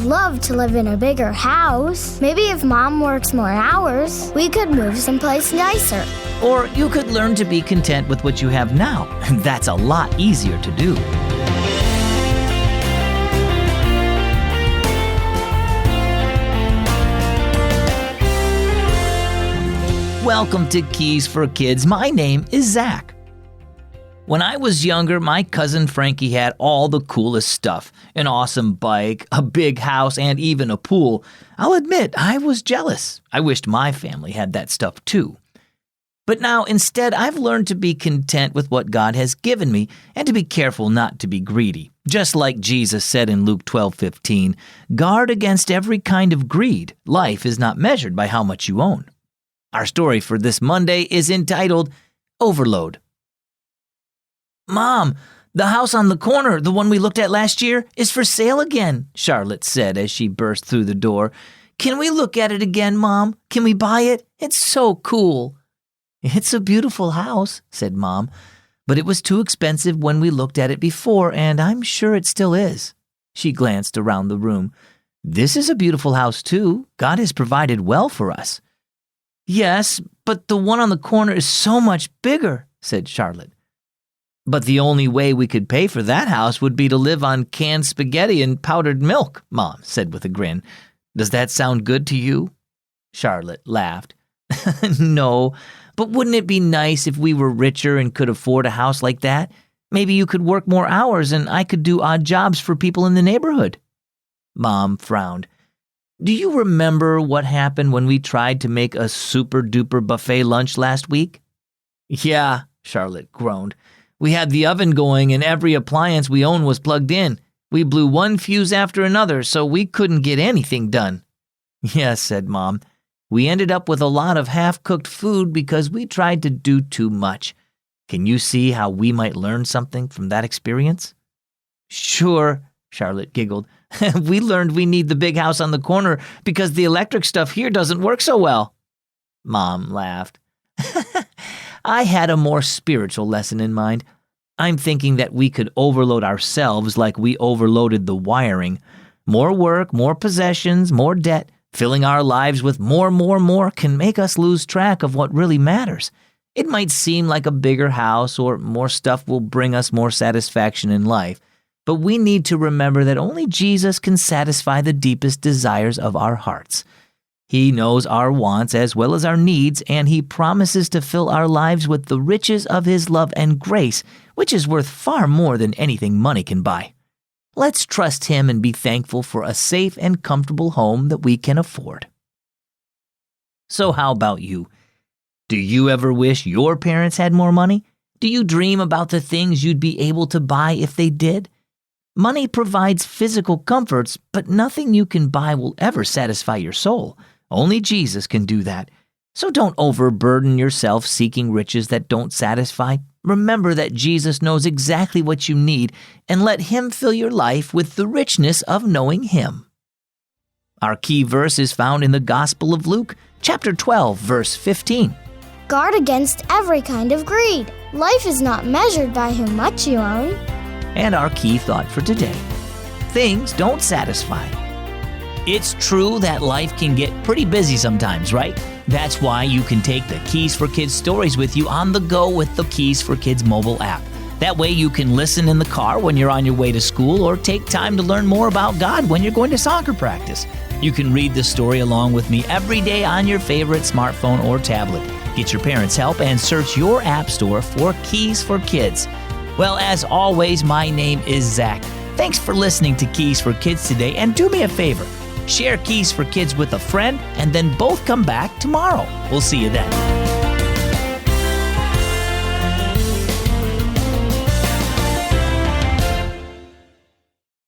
love to live in a bigger house. Maybe if Mom works more hours, we could move someplace nicer. Or you could learn to be content with what you have now. That's a lot easier to do. Welcome to Keys for Kids. My name is Zach. When I was younger, my cousin Frankie had all the coolest stuff. An awesome bike, a big house, and even a pool. I'll admit, I was jealous. I wished my family had that stuff too. But now, instead, I've learned to be content with what God has given me and to be careful not to be greedy. Just like Jesus said in Luke 12:15, guard against every kind of greed. Life is not measured by how much you own. Our story for this Monday is entitled Overload. Mom, the house on the corner, the one we looked at last year, is for sale again, Charlotte said as she burst through the door. Can we look at it again, Mom? Can we buy it? It's so cool. It's a beautiful house, said Mom, but it was too expensive when we looked at it before, and I'm sure it still is. She glanced around the room. This is a beautiful house, too. God has provided well for us. Yes, but the one on the corner is so much bigger, said Charlotte. But the only way we could pay for that house would be to live on canned spaghetti and powdered milk, Mom said with a grin. Does that sound good to you? Charlotte laughed. No, but wouldn't it be nice if we were richer and could afford a house like that? Maybe you could work more hours and I could do odd jobs for people in the neighborhood. Mom frowned. Do you remember what happened when we tried to make a super-duper buffet lunch last week? Yeah, Charlotte groaned. We had the oven going and every appliance we owned was plugged in. We blew one fuse after another, so we couldn't get anything done. Yes, said Mom. We ended up with a lot of half-cooked food because we tried to do too much. Can you see how we might learn something from that experience? Sure, Charlotte giggled. We learned we need the big house on the corner because the electric stuff here doesn't work so well. Mom laughed. I had a more spiritual lesson in mind. I'm thinking that we could overload ourselves like we overloaded the wiring. More work, more possessions, more debt, filling our lives with more can make us lose track of what really matters. It might seem like a bigger house or more stuff will bring us more satisfaction in life, but we need to remember that only Jesus can satisfy the deepest desires of our hearts. He knows our wants as well as our needs, and He promises to fill our lives with the riches of His love and grace, which is worth far more than anything money can buy. Let's trust Him and be thankful for a safe and comfortable home that we can afford. So how about you? Do you ever wish your parents had more money? Do you dream about the things you'd be able to buy if they did? Money provides physical comforts, but nothing you can buy will ever satisfy your soul. Only Jesus can do that. So don't overburden yourself seeking riches that don't satisfy. Remember that Jesus knows exactly what you need, and let Him fill your life with the richness of knowing Him. Our key verse is found in the Gospel of Luke, chapter 12, verse 15. Guard against every kind of greed. Life is not measured by how much you own. And our key thought for today. Things don't satisfy. It's true that life can get pretty busy sometimes, right? That's why you can take the Keys for Kids stories with you on the go with the Keys for Kids mobile app. That way you can listen in the car when you're on your way to school or take time to learn more about God when you're going to soccer practice. You can read the story along with me every day on your favorite smartphone or tablet. Get your parents' help and search your app store for Keys for Kids. Well, as always, my name is Zach. Thanks for listening to Keys for Kids today, and do me a favor. Share Keys for Kids with a friend, and then both come back tomorrow. We'll see you then.